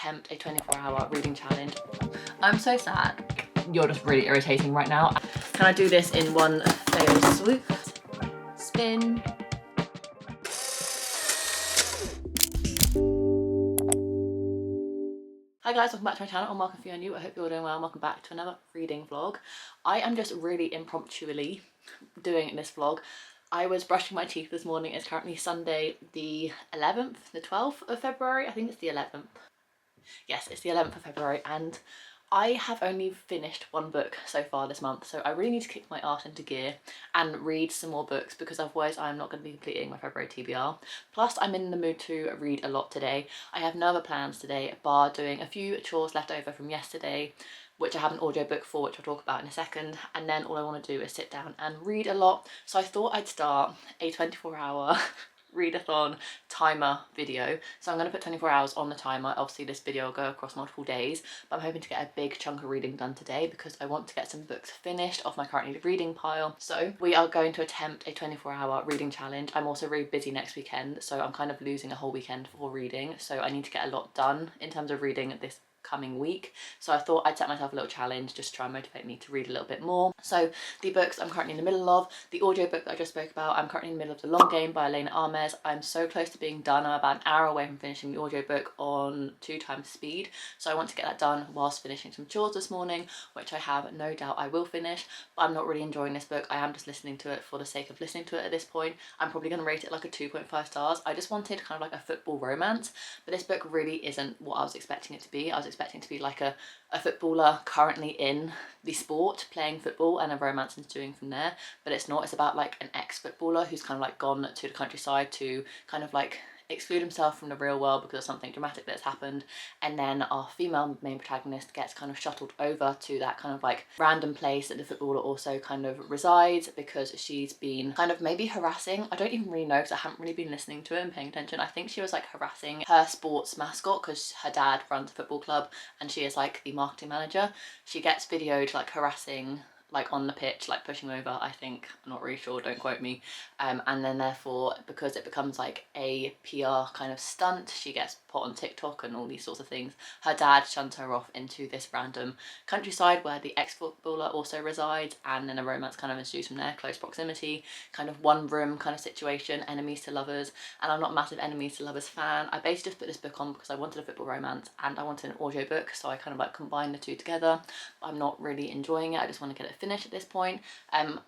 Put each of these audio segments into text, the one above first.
attempt a 24-hour reading challenge. I'm so sad. You're just really irritating right now. Can I do this in one fail swoop? Spin. Hi guys, welcome back to my channel. I'm welcome if you're new. I hope you're all doing well. Welcome back to another reading vlog. I am just really impromptually doing this vlog. I was brushing my teeth this morning. It's currently Sunday the 11th, the 12th of February. I think it's the 11th. Yes, it's the 11th of February, and I have only finished one book so far this month, so I really need to kick my art into gear and read some more books, because otherwise I'm not going to be completing my February TBR. Plus, I'm in the mood to read a lot today. I have no other plans today, bar doing a few chores left over from yesterday, which I have an audiobook for, which I'll talk about in a second, and then all I want to do is sit down and read a lot. So I thought I'd start a 24-hour readathon timer video. So I'm going to put 24 hours on the timer. Obviously this video will go across multiple days, but I'm hoping to get a big chunk of reading done today because I want to get some books finished off my currently reading pile. So we are going to attempt a 24-hour reading challenge. I'm also really busy next weekend, so I'm kind of losing a whole weekend for reading, so I need to get a lot done in terms of reading this coming week. So I thought I'd set myself a little challenge just to try and motivate me to read a little bit more. So the books I'm currently in the middle of, the audiobook that I just spoke about, I'm currently in the middle of The Long Game by Elena Armes. I'm so close to being done. I'm about an hour away from finishing the audiobook on 2x speed, so I want to get that done whilst finishing some chores this morning, which I have no doubt I will finish. But I'm not really enjoying this book. I am just listening to it for the sake of listening to it at this point. I'm probably going to rate it like a 2.5 stars. I just wanted kind of like a football romance, but this book really isn't what I was expecting it to be. I was expecting it to be like a footballer currently in the sport playing football and a romance ensuing from there, but it's not. It's about like an ex-footballer who's kind of like gone to the countryside to kind of like exclude himself from the real world because of something dramatic that's happened, and then our female main protagonist gets kind of shuttled over to that kind of like random place that the footballer also kind of resides because she's been kind of maybe harassing, I don't even really know because I haven't really been listening to it and paying attention. I think she was like harassing her sports mascot because her dad runs a football club and she is like the marketing manager. She gets videoed like harassing like on the pitch, like pushing over, I think, I'm not really sure, don't quote me, and then therefore because it becomes like a PR kind of stunt, she gets put on TikTok and all these sorts of things. Her dad shuns her off into this random countryside where the ex-footballer also resides, and then a romance kind of ensues from there, close proximity, kind of one room kind of situation, enemies to lovers, and I'm not a massive enemies to lovers fan. I basically just put this book on because I wanted a football romance and I wanted an audiobook, so I kind of like combined the two together. I'm not really enjoying it. I just want to get it finished at this point.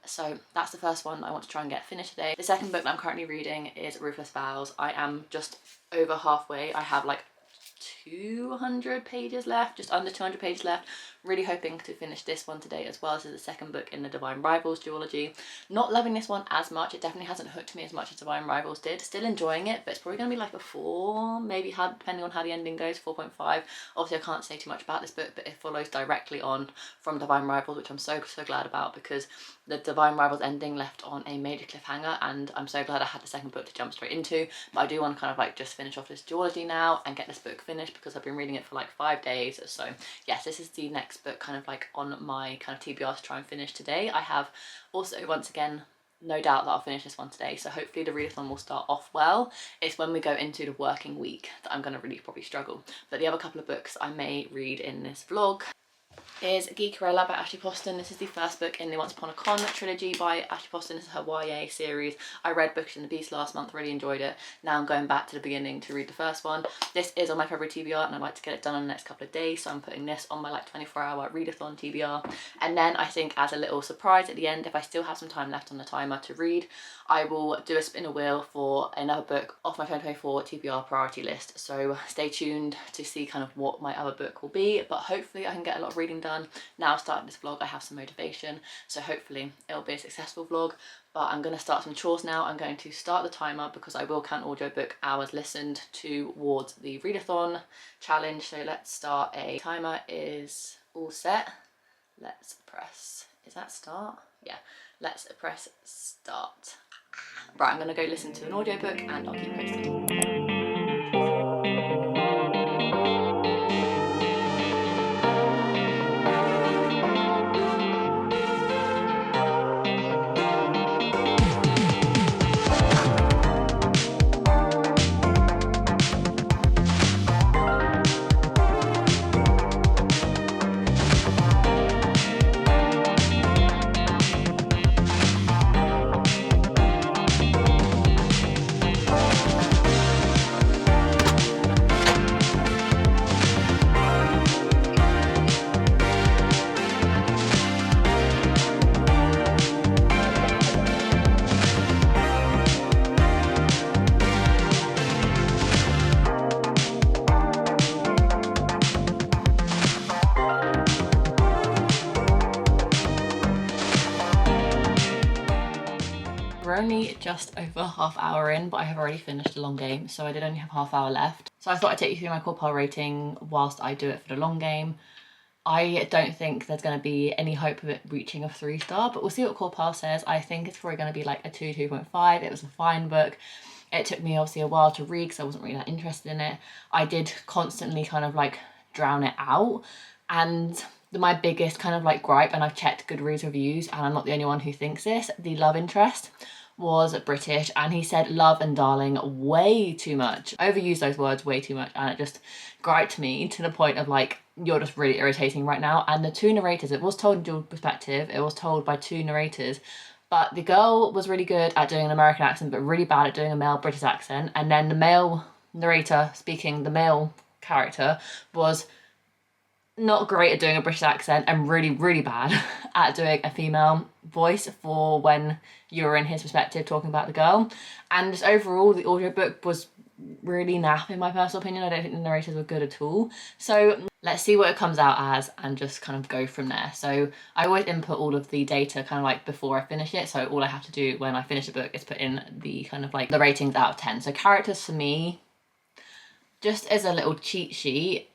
So that's the first one I want to try and get finished today. The second book that I'm currently reading is Ruthless Vows. I am just over halfway. I have like 200 pages left, just under 200 pages left. Really hoping to finish this one today as well. This is the second book in the Divine Rivals duology. Not loving this one as much. It definitely hasn't hooked me as much as Divine Rivals did. Still enjoying it, but it's probably going to be like a 4, maybe depending on how the ending goes, 4.5. Obviously I can't say too much about this book, but it follows directly on from Divine Rivals, which I'm so glad about, because the Divine Rivals ending left on a major cliffhanger, and I'm so glad I had the second book to jump straight into. But I do want to kind of like just finish off this duology now and get this book finished because I've been reading it for like 5 days. So yes, this is the next book kind of like on my kind of TBR to try and finish today. I have also, once again, no doubt that I'll finish this one today, so hopefully the readathon will start off well. It's when we go into the working week that I'm going to really probably struggle. But the other couple of books I may read in this vlog is Geekerella by Ashley Poston. This is the first book in the Once Upon a Con trilogy by Ashley Poston. This is her YA series. I read Books and the Beast last month, really enjoyed it. Now I'm going back to the beginning to read the first one. This is on my February TBR and I'd like to get it done in the next couple of days, so I'm putting this on my like 24-hour readathon TBR. And then I think as a little surprise at the end, if I still have some time left on the timer to read, I will do a spin a wheel for another book off my 2024 TBR priority list. So stay tuned to see kind of what my other book will be, but hopefully I can get a lot of reading done. Now starting this vlog, I have some motivation, so hopefully it'll be a successful vlog. But I'm going to start some chores now. I'm going to start the timer because I will count audiobook hours listened towards the readathon challenge. So let's start. A timer is all set. Let's press, is that start? Yeah, let's press start. Right, I'm going to go listen to an audiobook and I'll keep posting. we're only just over half hour in, but I have already finished the long game, so I did only have half hour left. So I thought I'd take you through my core pile rating whilst I do it for the long game. I don't think there's going to be any hope of it reaching a 3-star, but we'll see what core pile says. I think it's probably going to be like a 2, 2.5. It was a fine book. It took me obviously a while to read because I wasn't really that interested in it. I did constantly kind of like drown it out, and my biggest kind of like gripe, and I've checked Goodreads reviews and I'm not the only one who thinks this, the love interest was British, and he said love and darling way too much. Overused those words way too much, and it just griped me to the point of like, you're just really irritating right now. And the two narrators, it was told in dual perspective, it was told by two narrators, but the girl was really good at doing an American accent but really bad at doing a male British accent, and then the male narrator speaking the male character was not great at doing a British accent and really, really bad at doing a female voice for when you're in his perspective talking about the girl. And just overall, the audiobook was really naff in my personal opinion. I don't think the narrators were good at all. So let's see what it comes out as and just kind of go from there. So I always input all of the data kind of like before I finish it. So all I have to do when I finish the book is put in the kind of like the ratings out of 10. So characters for me, just as a little cheat sheet,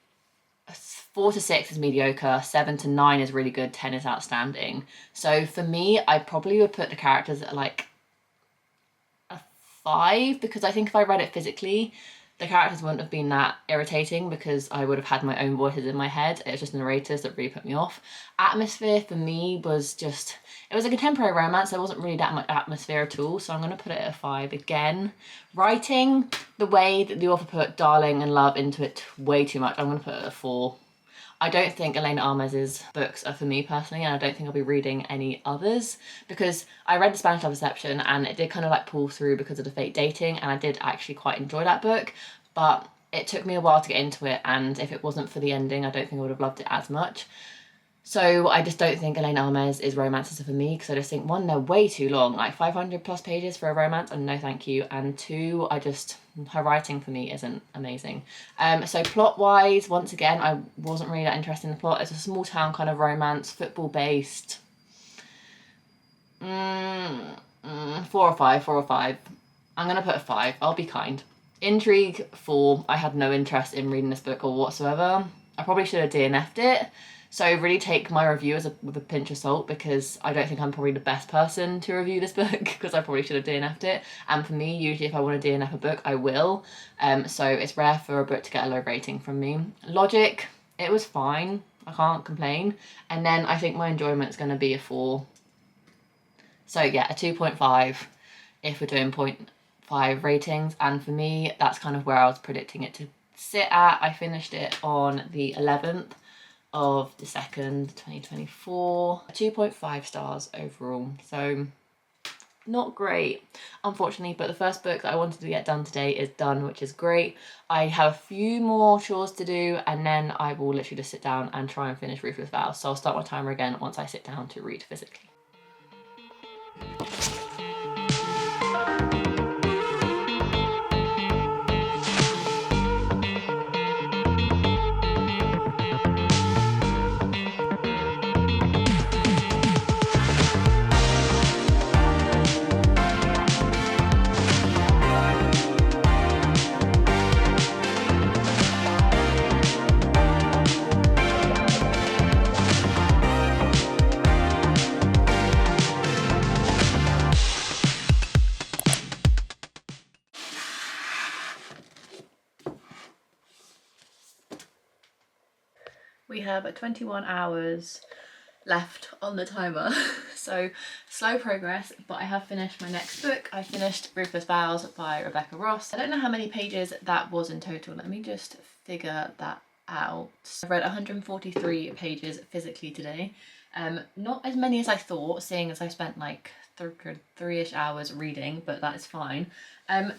4 to 6 is mediocre, 7 to 9 is really good, 10 is outstanding. So for me, I probably would put the characters at like a 5, because I think if I read it physically, the characters wouldn't have been that irritating because I would have had my own voices in my head. It was just narrators that really put me off. Atmosphere for me was just, it was a contemporary romance. There wasn't really that much atmosphere at all, so I'm going to put it at a 5 again. Writing, the way that the author put darling and love into it way too much, I'm going to put it at a 4. I don't think Elena Armez's books are for me personally, and I don't think I'll be reading any others, because I read The Spanish Love Reception and it did kind of like pull through because of the fake dating, and I did actually quite enjoy that book, but it took me a while to get into it, and if it wasn't for the ending, I don't think I would have loved it as much. So I just don't think Elena Armez is romances for me, because I just think, one, they're way too long, like 500 plus pages for a romance, and no thank you, and 2, her writing for me isn't amazing. So plot wise, once again, I wasn't really that interested in the plot. It's a small town kind of romance, football based. 4 or 5, 4 or 5. I'm gonna put a 5, I'll be kind. Intrigue, 4. I had no interest in reading this book or whatsoever. I probably should have DNF'd it. So really take my review with a pinch of salt, because I don't think I'm probably the best person to review this book, because I probably should have DNF'd it. And for me, usually if I want to DNF a book, I will. So it's rare for a book to get a low rating from me. Logic, it was fine. I can't complain. And then I think my enjoyment's going to be a 4. So yeah, a 2.5 if we're doing 0.5 ratings. And for me, that's kind of where I was predicting it to sit at. I finished it on the 11th of the 2nd, 2024. 2.5 stars overall, so not great, unfortunately, but the first book that I wanted to get done today is done, which is great. I have a few more chores to do, and then I will literally just sit down and try and finish Ruthless Vows, so I'll start my timer again once I sit down to read physically. We have 21 hours left on the timer, so slow progress, but I have finished my next book. I finished Ruthless Vows by Rebecca Ross. I don't know how many pages that was in total. Let me just figure that out. I've read 143 pages physically today. Not as many as I thought, seeing as I spent like 3-ish hours reading, but that is fine.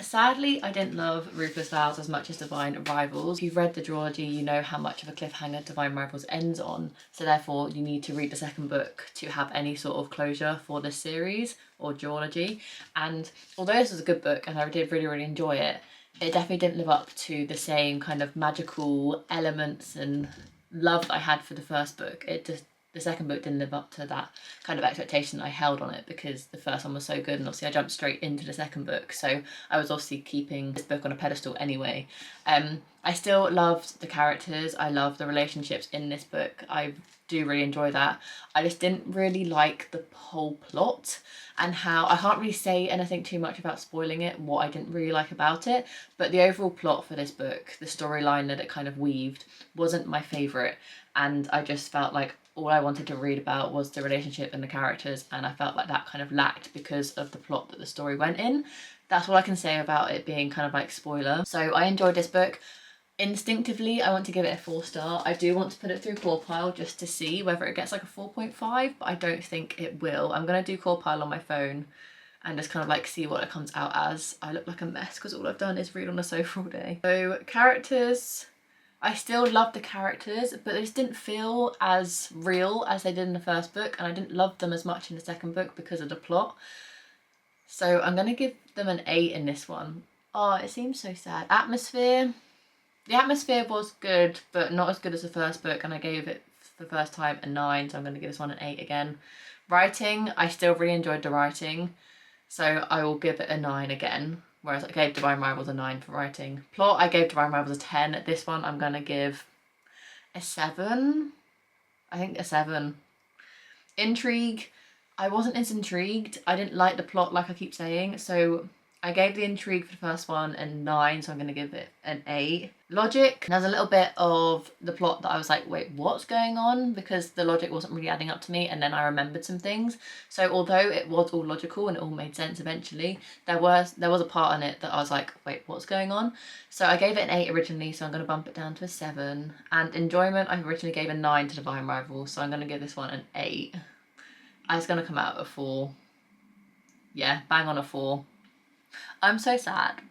Sadly, I didn't love Ruthless Vows as much as Divine Rivals. If you've read the duology, you know how much of a cliffhanger Divine Rivals ends on, so therefore you need to read the second book to have any sort of closure for this series or duology. And although this was a good book and I did really, really enjoy it, it definitely didn't live up to the same kind of magical elements and love that I had for the first book. It just the second book didn't live up to that kind of expectation that I held on it, because the first one was so good, and obviously I jumped straight into the second book, so I was obviously keeping this book on a pedestal anyway. I still loved the characters, I love the relationships in this book, I do really enjoy that. I just didn't really like the whole plot, and how, I can't really say anything too much about spoiling it, what I didn't really like about it, but the overall plot for this book, the storyline that it kind of weaved, wasn't my favourite, and I just felt like all I wanted to read about was the relationship and the characters, and I felt like that kind of lacked because of the plot that the story went in. That's all I can say about it being kind of like spoiler. So I enjoyed this book. Instinctively, I want to give it a 4-star. I do want to put it through Core just to see whether it gets like a 4.5, but I don't think it will. I'm going to do Core on my phone and just kind of like see what it comes out as. I look like a mess because all I've done is read on the sofa all day. So characters, I still love the characters, but they just didn't feel as real as they did in the first book, and I didn't love them as much in the second book because of the plot. So I'm going to give them an 8 in this one. Oh, it seems so sad. Atmosphere. The atmosphere was good, but not as good as the first book, and I gave it for the first time a 9, so I'm going to give this one an 8 again. Writing, I still really enjoyed the writing, so I will give it a 9 again. Whereas I gave Divine Rivals a 9 for writing. Plot, I gave Divine Rivals a 10. This one I'm going to give a 7. I think a 7. Intrigue, I wasn't as intrigued. I didn't like the plot, like I keep saying. So I gave the intrigue for the first one a 9, so I'm going to give it an 8. Logic, there's a little bit of the plot that I was like, wait, what's going on? Because the logic wasn't really adding up to me, and then I remembered some things. So although it was all logical and it all made sense eventually, there was a part in it that I was like, wait, what's going on? So I gave it an 8 originally, so I'm going to bump it down to a 7. And enjoyment, I originally gave a 9 to Divine Rivals, so I'm going to give this one an 8. It's going to come out at a 4. Yeah, bang on a 4. I'm so sad.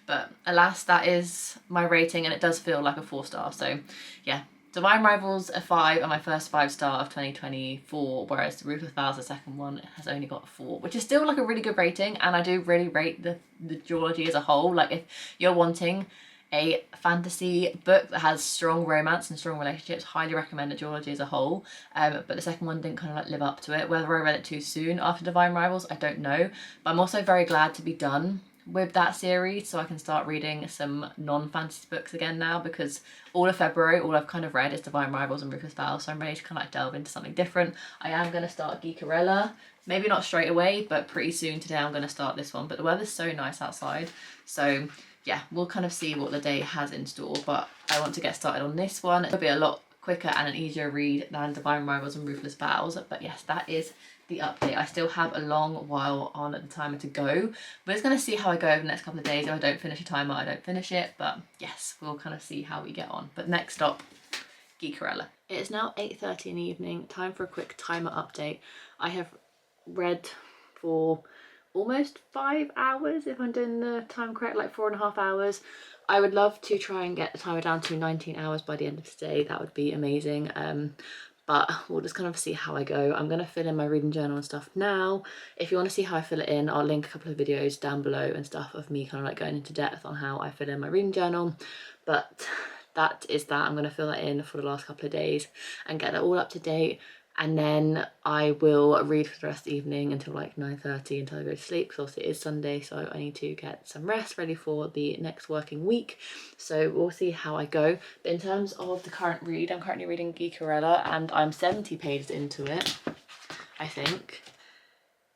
But alas, that is my rating, and it does feel like a 4-star. So yeah, Divine Rivals a 5 and my first 5-star of 2024, whereas the Ruthless Vows, the second one, has only got a 4, which is still like a really good rating, and I do really rate the duology as a whole. Like, if you're wanting a fantasy book that has strong romance and strong relationships, highly recommend the duology as a whole. But the second one didn't kind of like live up to it. Whether I read it too soon after Divine Rivals, I don't know. But I'm also very glad to be done with that series, so I can start reading some non-fantasy books again now, because all of February, all I've kind of read is Divine Rivals and Ruthless Vows, so I'm ready to kind of like delve into something different. I am going to start Geekerella, maybe not straight away, but pretty soon. Today I'm going to start this one, but the weather's so nice outside, so yeah, we'll kind of see what the day has in store, but I want to get started on this one. It'll be a lot quicker and an easier read than Divine Rivals and Ruthless Vows, but yes, that is the update. I still have a long while on the timer to go. We're just going to see how I go over the next couple of days. If I don't finish a timer, I don't finish it, but yes, we'll kind of see how we get on. But next stop, Geekerella. It is now 8:30 in the evening, time for a quick timer update. I have read for almost 5 hours, if I'm doing the time correct, like 4.5 hours. I would love to try and get the timer down to 19 hours by the end of today. That would be amazing. But we'll just kind of see how I go. I'm going to fill in my reading journal and stuff now. If you want to see how I fill it in, I'll link a couple of videos down below and stuff of me kind of like going into depth on how I fill in my reading journal. But that is that. I'm going to fill that in for the last couple of days and get it all up to date. And then I will read for the rest of the evening until like 9:30 until I go to sleep, because obviously it is Sunday, so I need to get some rest ready for the next working week. So we'll see how I go. But in terms of the current read, I'm currently reading Geekerella, and I'm 70 pages into it, I think.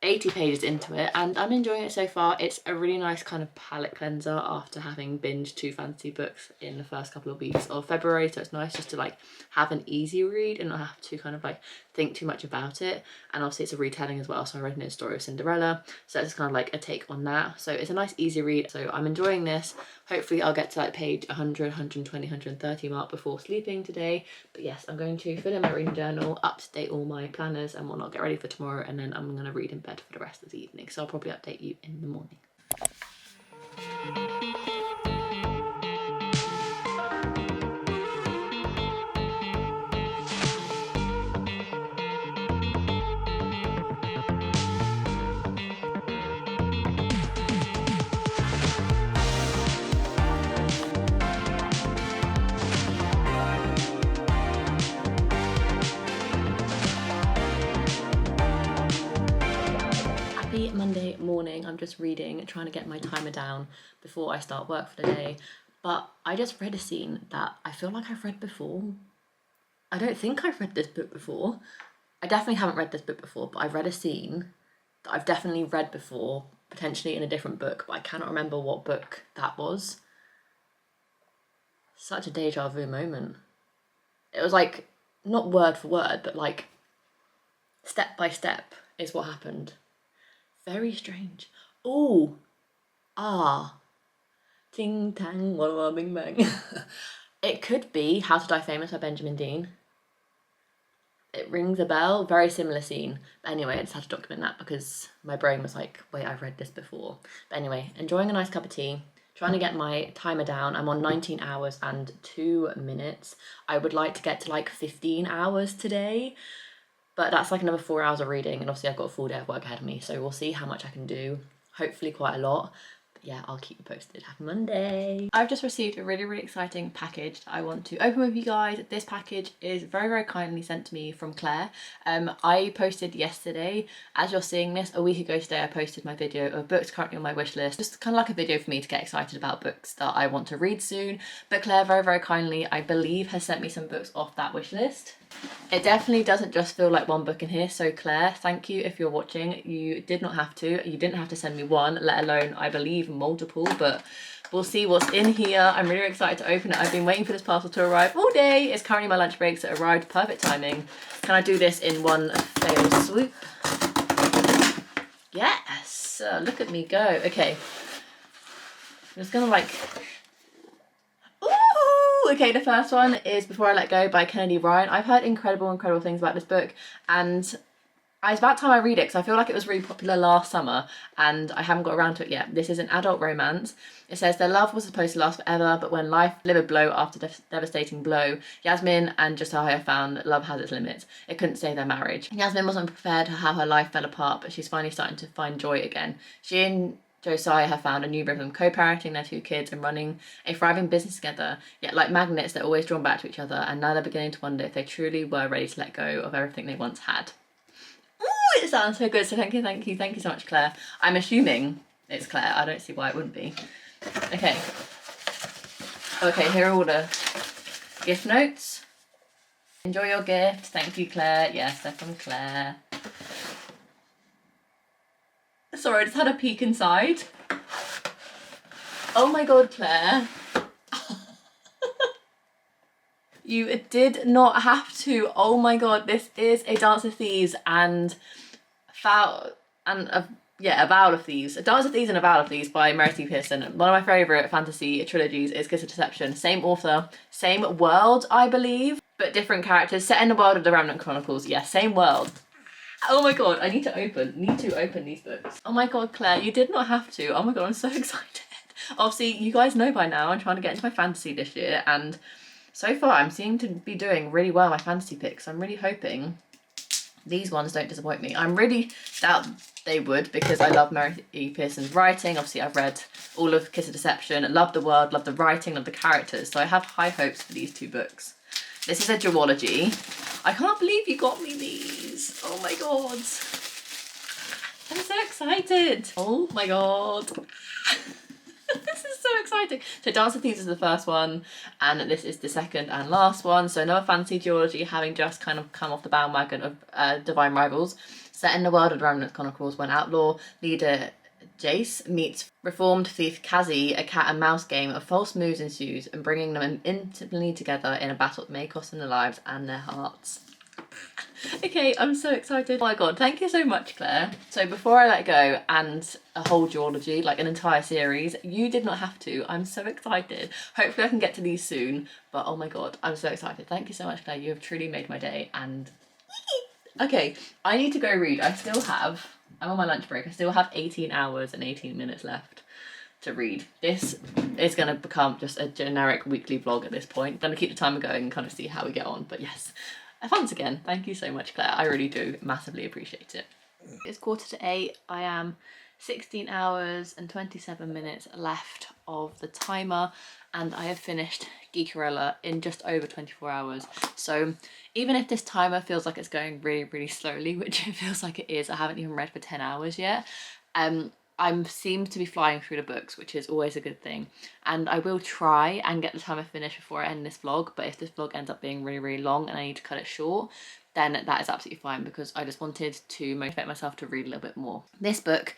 80 pages into it, and I'm enjoying it so far. It's a really nice kind of palette cleanser after having binged 2 fantasy books in the first couple of weeks of February, so it's nice just to like have an easy read and not have to kind of like think too much about it. And obviously it's a retelling as well, so I read a story of Cinderella, so it's kind of like a take on that. So it's a nice easy read, so I'm enjoying this. Hopefully I'll get to like page 100, 120, 130 mark before sleeping today. But yes, I'm going to fill in my reading journal, up to date all my planners and whatnot, get ready for tomorrow, and then I'm going to read in bed for the rest of the evening. So I'll probably update you in the morning. morning I'm just reading and trying to get my timer down before I start work for the day. But I just read a scene that I feel like I've read before. I don't think I've read this book before. I definitely haven't read this book before, but I've read a scene that I've definitely read before, potentially in a different book, but I cannot remember what book that was. Such a deja vu moment. It was like, not word for word, but like step by step is what happened. Very strange. Ooh. Ah. Ting tang, walla walla bing bang. It could be How to Die Famous by Benjamin Dean. It rings a bell, very similar scene. But anyway, I just had to document that because my brain was like, wait, I've read this before. But anyway, enjoying a nice cup of tea, trying to get my timer down. I'm on 19 hours and 2 minutes. I would like to get to like 15 hours today, but that's like another 4 hours of reading, and obviously I've got a full day of work ahead of me, so we'll see how much I can do. Hopefully quite a lot. Yeah, I'll keep you posted. Happy Monday. I've just received a really exciting package that I want to open with you guys. This package is very kindly sent to me from Claire. I posted yesterday, as you're seeing this, a week ago today, I posted my video of books currently on my wish list. Just kind of like a video for me to get excited about books that I want to read soon. But Claire very kindly, I believe, has sent me some books off that wish list. It definitely doesn't just feel like one book in here, so Claire, thank you if you're watching. You did not have to. You didn't have to send me one, let alone, I believe, multiple, but we'll see what's in here. I'm really excited to open it. I've been waiting for this parcel to arrive all day. It's currently my lunch break, so it arrived perfect timing. Can I do this in one fail swoop? Yes, look at me go. Okay, I'm just gonna like... Okay, the first one is Before I Let Go by Kennedy Ryan. I've heard incredible things about this book, and it's about time I read it because I feel like it was really popular last summer and I haven't got around to it yet. This is an adult romance. It says their love was supposed to last forever, but when life delivered blow after devastating blow, Yasmin and Josiah found love has its limits. It couldn't save their marriage. Yasmin wasn't prepared for how her life fell apart, but she's finally starting to find joy again. She and Josiah have found a new rhythm, co-parenting their 2 kids and running a thriving business together. Yet like magnets, they're always drawn back to each other, and now they're beginning to wonder if they truly were ready to let go of everything they once had. Ooh, it sounds so good. So thank you so much, Claire. I'm assuming it's Claire. I don't see why it wouldn't be. Okay. Okay, here are all the gift notes. Enjoy your gift. Thank you, Claire. Yes, they're from Claire. Sorry, I just had a peek inside. Oh my god, Claire. You did not have to. Oh my god, this is A Dance of Thieves and A Vow of Thieves. A Dance of Thieves and A Vow of Thieves by Meredith Pearson. One of my favourite fantasy trilogies is Kiss of Deception. Same author, same world, I believe, but different characters. Set in the world of the Remnant Chronicles. Yeah, same world. Oh my god, I need to open these books. Oh my god, Claire, you did not have to. Oh my god, I'm so excited. Obviously, you guys know by now I'm trying to get into my fantasy this year, and so far I'm seeming to be doing really well my fantasy picks. I'm really hoping these ones don't disappoint me. I'm really doubt they would because I love Meredith Pearson's writing. Obviously, I've read all of Kiss of Deception, love the world, love the writing, love the characters, so I have high hopes for these 2 books. This is a duology. I can't believe you got me these. Oh my god. I'm so excited. Oh my god. This is so exciting. So Dance of Thieves is the first one, and this is the second and last one. So another fantasy duology, having just kind of come off the bandwagon of Divine Rivals. Set in the world of the Remnant Chronicles, when outlaw leader Jace meets reformed thief Kazi, a cat and mouse game of false moves ensues, and bringing them intimately together in a battle that may cost them their lives and their hearts. Okay, I'm so excited. Oh my god, thank you so much, Claire. So Before I Let Go and a whole duology, like an entire series, you did not have to. I'm so excited. Hopefully I can get to these soon, but oh my god, I'm so excited. Thank you so much, Claire. You have truly made my day. And okay, I need to go read. I'm on my lunch break. I still have 18 hours and 18 minutes left to read. This is going to become just a generic weekly vlog at this point. I'm going to keep the timer going and kind of see how we get on. But yes, once again, thank you so much, Claire. I really do massively appreciate it. It's 7:45. I am 16 hours and 27 minutes left of the timer, and I have finished Geekerella in just over 24 hours. So even if this timer feels like it's going really slowly, which it feels like it is, I haven't even read for 10 hours yet, I seem to be flying through the books, which is always a good thing. And I will try and get the timer finished before I end this vlog, but if this vlog ends up being really, really long and I need to cut it short, then that is absolutely fine, because I just wanted to motivate myself to read a little bit more. This book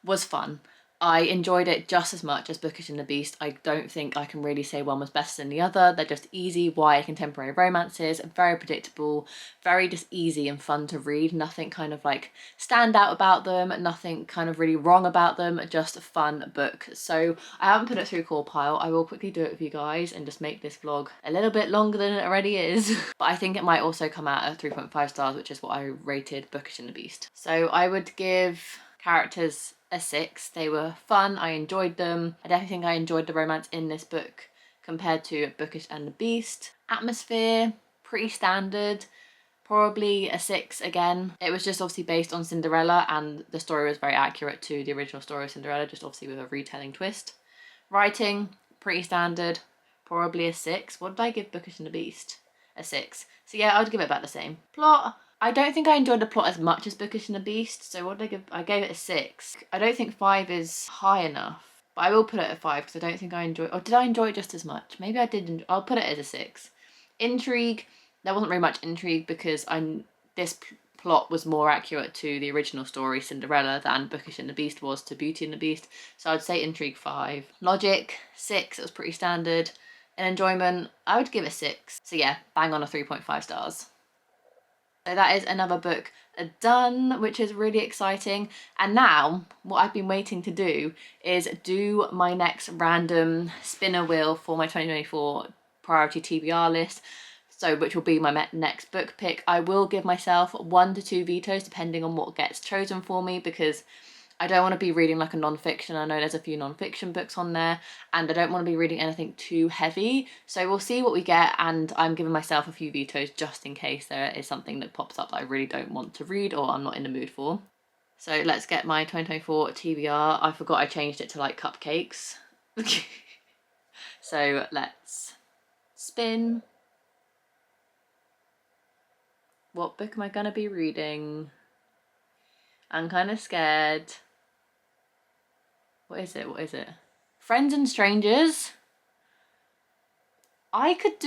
was fun. I enjoyed it just as much as Bookish and the Beast. I don't think I can really say one was better than the other. They're just easy, YA contemporary romances, very predictable, very just easy and fun to read. Nothing kind of like stand out about them, nothing kind of really wrong about them, just a fun book. So I haven't put it through Core Pile. I will quickly do it with you guys and just make this vlog a little bit longer than it already is. But I think it might also come out at 3.5 stars, which is what I rated Bookish and the Beast. So I would give characters a 6. They were fun, I enjoyed them. I definitely think I enjoyed the romance in this book compared to Bookish and the Beast. Atmosphere, pretty standard, probably a 6 again. It was just obviously based on Cinderella, and the story was very accurate to the original story of Cinderella, just obviously with a retelling twist. Writing, pretty standard, probably a 6. What did I give Bookish and the Beast? A 6. So yeah, I would give it about the same. Plot, I don't think I enjoyed the plot as much as Bookish and the Beast, so what did I give? I gave it a 6. I don't think 5 is high enough, but I will put it at 5 because I don't think I enjoyed, or did I enjoy it just as much? Maybe I did. I'll put it as a 6. Intrigue, there wasn't very much intrigue because this plot was more accurate to the original story, Cinderella, than Bookish and the Beast was to Beauty and the Beast, so I'd say intrigue 5. Logic, 6, it was pretty standard. And enjoyment, I would give it 6. So yeah, bang on a 3.5 stars. So that is another book done, which is really exciting. And now what I've been waiting to do is do my next random spinner wheel for my 2024 priority TBR list. So which will be my next book pick. I will give myself 1 to 2 vetoes depending on what gets chosen for me, because I don't want to be reading like a non-fiction. I know there's a few non-fiction books on there, and I don't want to be reading anything too heavy. So we'll see what we get, and I'm giving myself a few vetoes just in case there is something that pops up that I really don't want to read or I'm not in the mood for. So let's get my 2024 TBR. I forgot I changed it to like cupcakes. So let's spin. What book am I gonna be reading? I'm kind of scared. What is it? What is it? Friends and Strangers. I could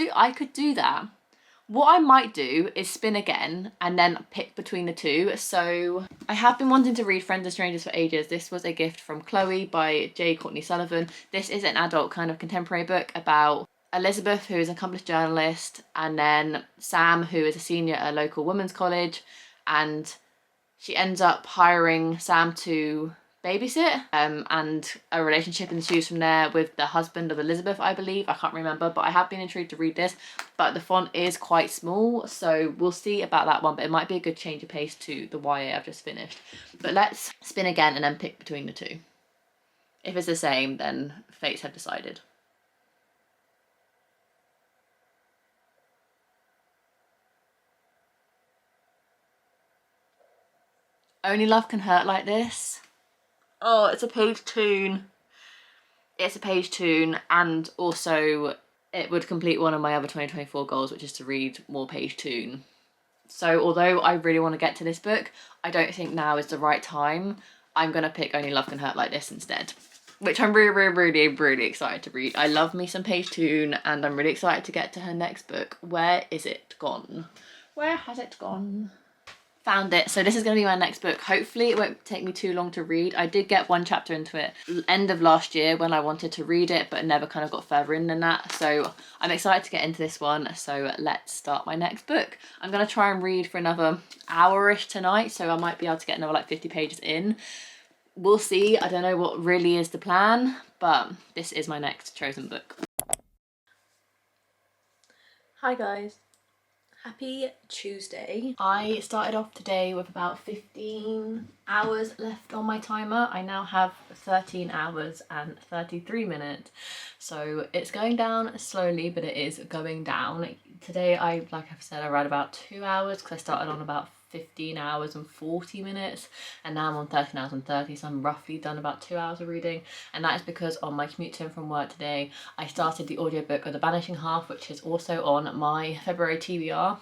do that. What I might do is spin again and then pick between the two. So I have been wanting to read Friends and Strangers for ages. This was a gift from Chloe by J. Courtney Sullivan. This is an adult kind of contemporary book about Elizabeth, who is an accomplished journalist, and then Sam, who is a senior at a local women's college, and she ends up hiring Sam to babysit, and a relationship ensues from there with the husband of Elizabeth, I believe. I can't remember, but I have been intrigued to read this, but the font is quite small, so we'll see about that one, but it might be a good change of pace to the YA I've just finished. But let's spin again and then pick between the two. If it's the same, then fates have decided. Only Love Can Hurt Like This. Oh, it's a page tune. It's a page tune, and also it would complete one of my other 2024 goals, which is to read more page tune. So although I really want to get to this book, I don't think now is the right time. I'm going to pick Only Love Can Hurt Like This instead, which I'm really excited to read. I love me some page tune, and I'm really excited to get to her next book. Where is it gone? Where has it gone? Found it. So this is going to be my next book. Hopefully it won't take me too long to read. I did get one chapter into it end of last year when I wanted to read it, but never kind of got further in than that. So I'm excited to get into this one. So let's start my next book. I'm going to try and read for another hour-ish tonight, so I might be able to get another like 50 pages in. We'll see. I don't know what really is the plan, but this is my next chosen book. Hi guys. Happy Tuesday. I started off today with about 15 hours left on my timer. I now have 13 hours and 33 minutes. So it's going down slowly, but it is going down. Today, like I've said, I read about 2 hours because I started on about 15 hours and 40 minutes, and now I'm on 13 hours and 30, so I'm roughly done about 2 hours of reading. And that is because on my commute to and from work today, I started the audiobook of The Vanishing Half, which is also on my February TBR.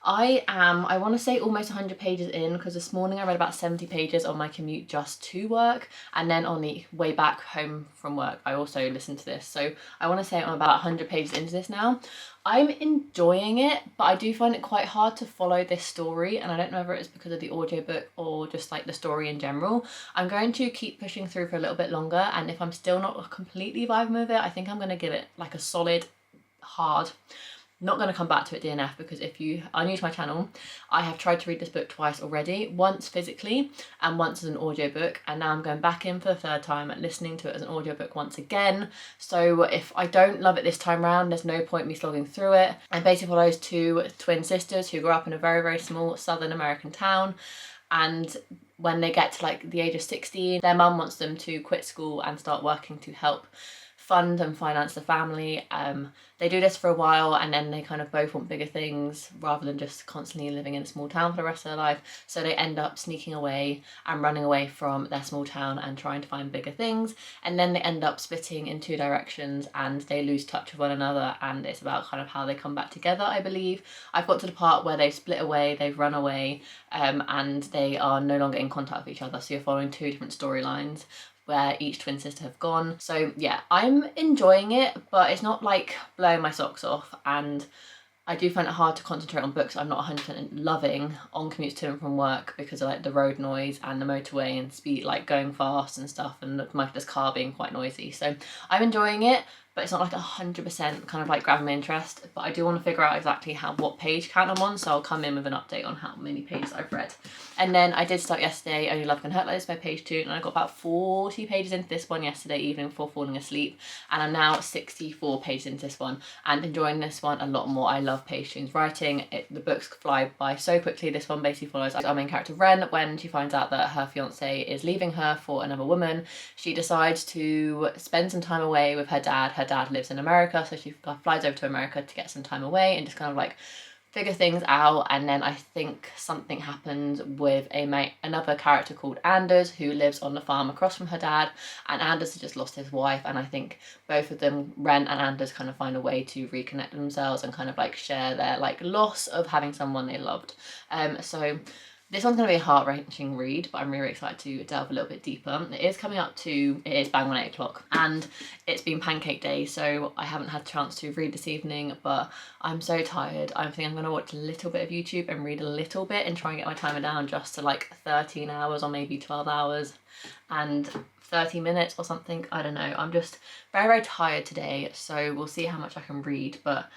I want to say almost 100 pages in, because this morning I read about 70 pages on my commute just to work, and then on the way back home from work I also listened to this. So I want to say I'm about 100 pages into this now. I'm enjoying it, but I do find it quite hard to follow this story, and I don't know whether it's because of the audiobook or just like the story in general. I'm going to keep pushing through for a little bit longer, and if I'm still not completely vibing with it, I think I'm going to give it like a solid hard. Not going to come back to it DNF, because if you are new to my channel, I have tried to read this book twice already, once physically and once as an audiobook, and now I'm going back in for the third time and listening to it as an audiobook once again. So if I don't love it this time round, there's no point me slogging through it. And basically follows two twin sisters who grew up in a very, very small southern American town, and when they get to like the age of 16, their mum wants them to quit school and start working to help fund and finance the family. They do this for a while, and then they kind of both want bigger things rather than just constantly living in a small town for the rest of their life. So they end up sneaking away and running away from their small town and trying to find bigger things. And then they end up splitting in two directions, and they lose touch with one another. And it's about kind of how they come back together, I believe. I've got to the part where they've split away, they've run away, and they are no longer in contact with each other. So you're following two different storylines where each twin sister have gone. So yeah, I'm enjoying it, but it's not like blowing my socks off, and I do find it hard to concentrate on books I'm not 100% loving on commutes to and from work, because of like the road noise and the motorway and speed, like going fast and stuff, and this car being quite noisy. So I'm enjoying it, but it's not like 100% kind of like grabbing my interest. But I do want to figure out exactly what page count I'm on, so I'll come in with an update on how many pages I've read. And then I did start yesterday Only Love Can Hurt Like This by page 2, and I got about 40 pages into this one yesterday evening before falling asleep, and I'm now 64 pages into this one and enjoying this one a lot more. I love page 2's writing. The books fly by so quickly. This one basically follows our main character Ren when she finds out that her fiance is leaving her for another woman. She decides to spend some time away with her dad. Her dad lives in America, so she flies over to America to get some time away and just kind of like figure things out. And then I think something happens with another character called Anders, who lives on the farm across from her dad, and Anders has just lost his wife, and I think both of them, Ren and Anders, kind of find a way to reconnect themselves and kind of like share their like loss of having someone they loved. So this one's going to be a heart-wrenching read, but I'm really excited to delve a little bit deeper. It is bang on 8 o'clock, and it's been pancake day, so I haven't had a chance to read this evening, but I'm so tired. I think I'm going to watch a little bit of YouTube and read a little bit and try and get my timer down just to like 13 hours or maybe 12 hours and 30 minutes or something. I don't know. I'm just very, very tired today, so we'll see how much I can read, but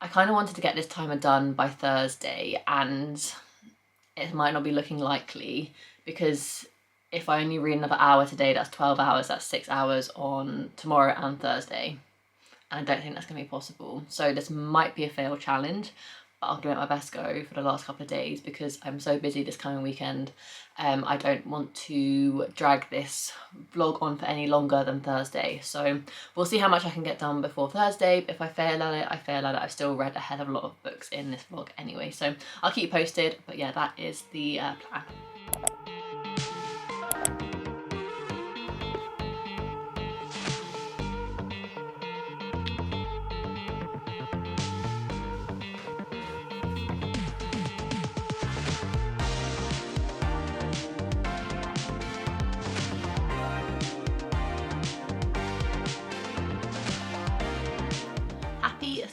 I kind of wanted to get this timer done by Thursday, and it might not be looking likely, because if I only read another hour today, that's 12 hours, that's 6 hours on tomorrow and Thursday. And I don't think that's going to be possible. So this might be a failed challenge, but I'll give it my best go for the last couple of days, because I'm so busy this coming weekend. I don't want to drag this vlog on for any longer than Thursday. So we'll see how much I can get done before Thursday. But if I fail at it, I fail at it. I've still read a hell of a lot of books in this vlog anyway. So I'll keep you posted. But yeah, that is the plan.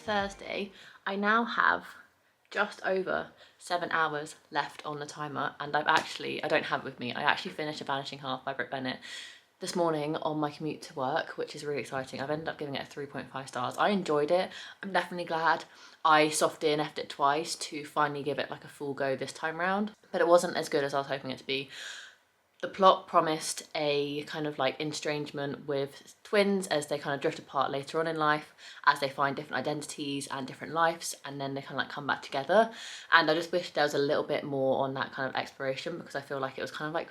Thursday. I now have just over 7 hours left on the timer, and I don't have it with me, I actually finished A Vanishing Half by Britt Bennett this morning on my commute to work, which is really exciting. I've ended up giving it a 3.5 stars. I enjoyed it. I'm definitely glad I soft DNF'd it twice to finally give it like a full go this time round, but it wasn't as good as I was hoping it to be. The plot promised a kind of like estrangement with twins as they kind of drift apart later on in life, as they find different identities and different lives, and then they kind of like come back together. And I just wish there was a little bit more on that kind of exploration, because I feel like it was kind of like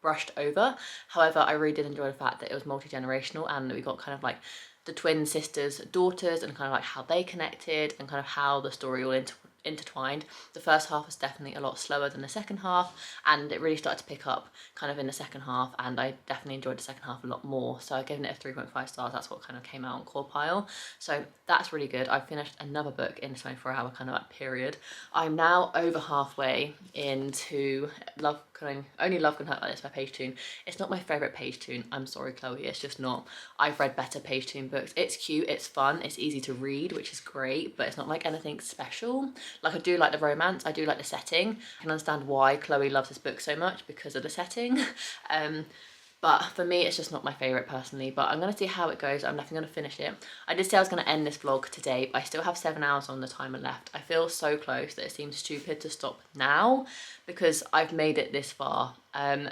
brushed over. However, I really did enjoy the fact that it was multi-generational, and that we got kind of like the twin sisters' daughters and kind of like how they connected, and kind of how the story all intertwined. The first half was definitely a lot slower than the second half, and it really started to pick up kind of in the second half, and I definitely enjoyed the second half a lot more. So I've given it a 3.5 stars. That's what kind of came out on Core Pile. So that's really good. I finished another book in a 24-hour kind of like period. I'm now over halfway into Only Love Can Hurt Like This by Page Tune. It's not my favourite Page Tune. I'm sorry, Chloe. It's just not. I've read better Page Tune books. It's cute, it's fun, it's easy to read, which is great, but it's not like anything special. Like, I do like the romance, I do like the setting. I can understand why Chloe loves this book so much because of the setting. But for me, it's just not my favourite personally, but I'm going to see how it goes. I'm definitely going to finish it. I did say I was going to end this vlog today, but I still have 7 hours on the timer left. I feel so close that it seems stupid to stop now because I've made it this far.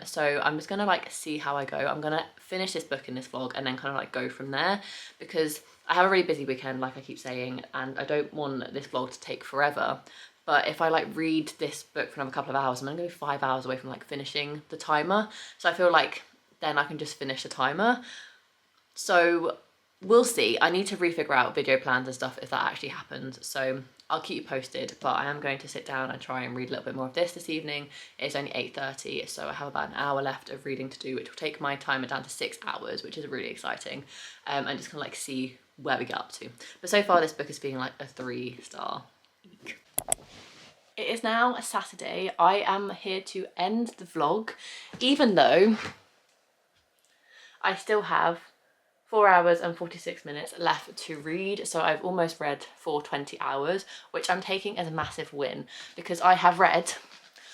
So I'm just going to like see how I go. I'm going to finish this book in this vlog and then kind of like go from there, because I have a really busy weekend, like I keep saying, and I don't want this vlog to take forever. But if I like read this book for another couple of hours, I'm going to go 5 hours away from like finishing the timer. So I feel like then I can just finish the timer. So we'll see. I need to refigure out video plans and stuff if that actually happens. So I'll keep you posted, but I am going to sit down and try and read a little bit more of this evening. It's only 8:30, so I have about an hour left of reading to do, which will take my timer down to 6 hours, which is really exciting. And just kind of like see where we get up to. But so far this book is being like a 3-star week. It is now a Saturday. I am here to end the vlog, even though I still have 4 hours and 46 minutes left to read. So I've almost read for 20 hours, which I'm taking as a massive win because I have read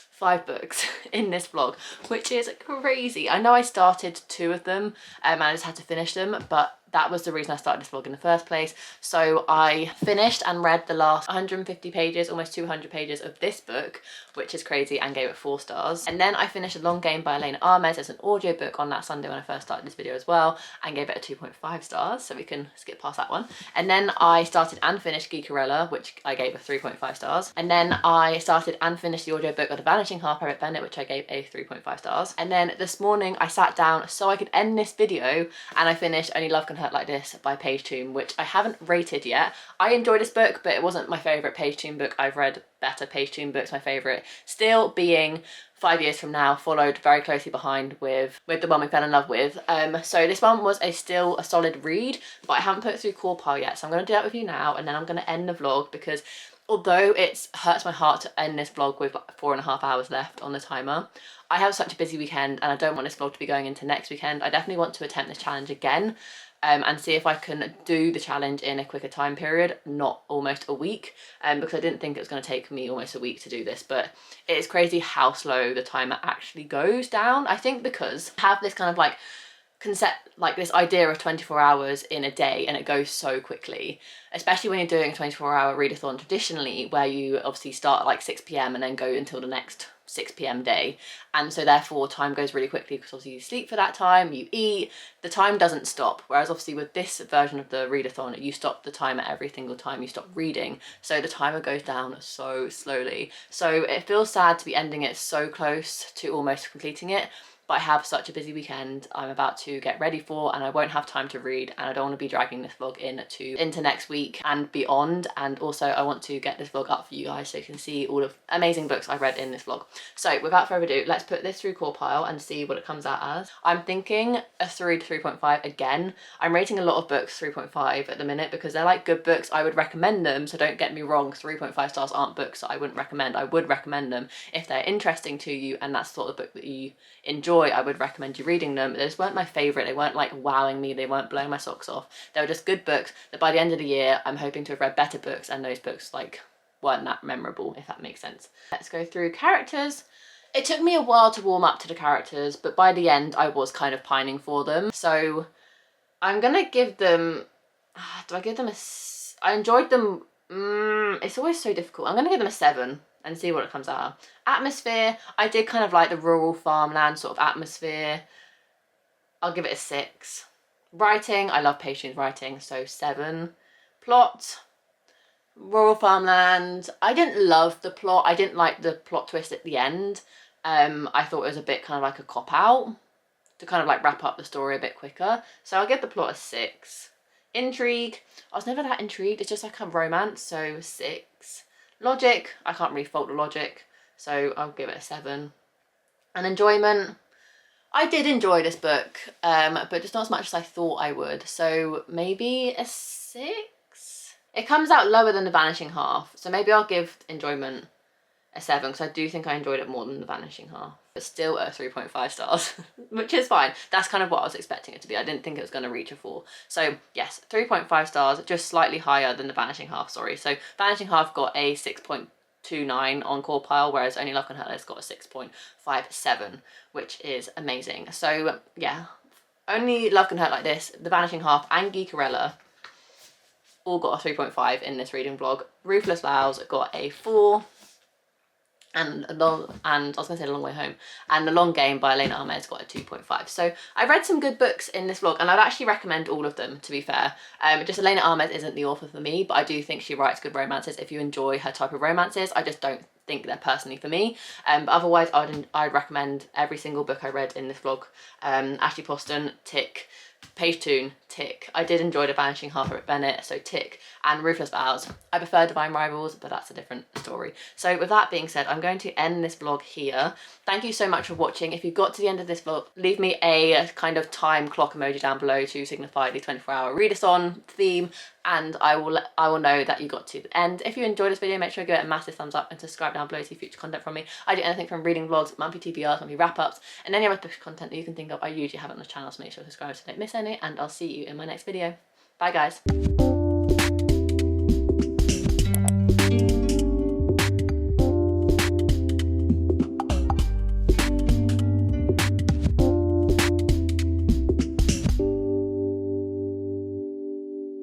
5 books in this vlog, which is crazy. I know I started 2 of them and I just had to finish them, but that was the reason I started this vlog in the first place. So I finished and read the last 150 pages, almost 200 pages of this book, which is crazy, and gave it 4 stars. And then I finished A Long Game by Elena Armes. There's an audiobook on that Sunday when I first started this video as well, and gave it a 2.5 stars, so we can skip past that one. And then I started and finished Geekerella, which I gave a 3.5 stars. And then I started and finished the audiobook of The Vanishing Half by Rick Bennett, which I gave a 3.5 stars. And then this morning I sat down so I could end this video, and I finished Only Love Can Hurt Like This by Page Tune, which I haven't rated yet. I enjoyed this book, but it wasn't my favourite Page Tune book. I've read better Page Tune books. My favourite still being 5 Years From Now, followed very closely behind with the one we fell in love with. So this one was still a solid read, but I haven't put it through Core Pile yet. So I'm going to do that with you now, and then I'm going to end the vlog, because although it hurts my heart to end this vlog with 4.5 hours left on the timer, I have such a busy weekend and I don't want this vlog to be going into next weekend. I definitely want to attempt this challenge again. And see if I can do the challenge in a quicker time period, not almost a week, because I didn't think it was going to take me almost a week to do this. But it's crazy how slow the timer actually goes down. I think because I have this kind of like concept, like this idea of 24 hours in a day, and it goes so quickly, especially when you're doing a 24-hour readathon traditionally, where you obviously start at like 6 p.m. and then go until the next 6 p.m. day, and so therefore time goes really quickly because obviously you sleep for that time, you eat, the time doesn't stop. Whereas obviously with this version of the readathon, you stop the timer every single time you stop reading, so the timer goes down so slowly. So it feels sad to be ending it so close to almost completing it, but I have such a busy weekend I'm about to get ready for, and I won't have time to read, and I don't want to be dragging this vlog into next week and beyond. And also I want to get this vlog up for you guys so you can see all of amazing books I've read in this vlog. So without further ado, let's put this through Core Pile and see what it comes out as. I'm thinking a 3 to 3.5 again. I'm rating a lot of books 3.5 at the minute because they're like good books. I would recommend them, so don't get me wrong, 3.5 stars aren't books that I wouldn't recommend. I would recommend them if they're interesting to you and that's the sort of book that you enjoy. I would recommend you reading them. They just weren't my favourite. They weren't like wowing me. They weren't blowing my socks off. They were just good books that by the end of the year I'm hoping to have read better books, and those books like weren't that memorable, if that makes sense. Let's go through characters. It took me a while to warm up to the characters, but by the end I was kind of pining for them. So I'm gonna give them, do I give them I enjoyed them. It's always so difficult. I'm gonna give them a 7 and see what it comes out of. Atmosphere, I did kind of like the rural farmland sort of atmosphere. I'll give it a 6. Writing, I love Page Tune's writing, so 7. Plot, rural farmland. I didn't love the plot. I didn't like the plot twist at the end. I thought it was a bit kind of like a cop-out to kind of like wrap up the story a bit quicker. So I'll give the plot a 6. Intrigue, I was never that intrigued. It's just like a romance, so 6. Logic, I can't really fault the logic, so I'll give it a 7. And enjoyment, I did enjoy this book, but just not as much as I thought I would, so maybe a 6? It comes out lower than The Vanishing Half, so maybe I'll give enjoyment a 7, because I do think I enjoyed it more than The Vanishing Half. But still at 3.5 stars, which is fine. That's kind of what I was expecting it to be. I didn't think it was going to reach a 4. So yes, 3.5 stars, just slightly higher than The Vanishing Half, sorry. So Vanishing Half got a 6.29 on core pile, whereas Only Love Can Hurt Less got a 6.57, which is amazing. So yeah, Only Love Can Hurt Like This, The Vanishing Half, and Geekerella all got a 3.5 in this reading vlog. Ruthless Vows got a 4. And I was going to say The Long Way Home, and The Long Game by Elena Ahmed's got a 2.5. So I read some good books in this vlog, and I'd actually recommend all of them, to be fair. Just Elena Ahmed isn't the author for me, but I do think she writes good romances if you enjoy her type of romances. I just don't think they're personally for me. But otherwise, I'd recommend every single book I read in this vlog. Ashley Poston, tick. Page Toon, tick. I did enjoy The Vanishing Half of Rick Bennett, so tick. And Ruthless Vows. I prefer Divine Rivals, but that's a different story. So with that being said, I'm going to end this vlog here. Thank you so much for watching. If you got to the end of this vlog, leave me a kind of time clock emoji down below to signify the 24-hour readathon theme, and I will know that you got to the end. If you enjoyed this video, make sure you give it a massive thumbs up and subscribe down below to see future content from me. I do anything from reading vlogs, monthly TBRs, monthly wrap-ups, and any other book content that you can think of. I usually have it on the channel, so make sure to subscribe so you don't miss any, and I'll see you in my next video. Bye guys.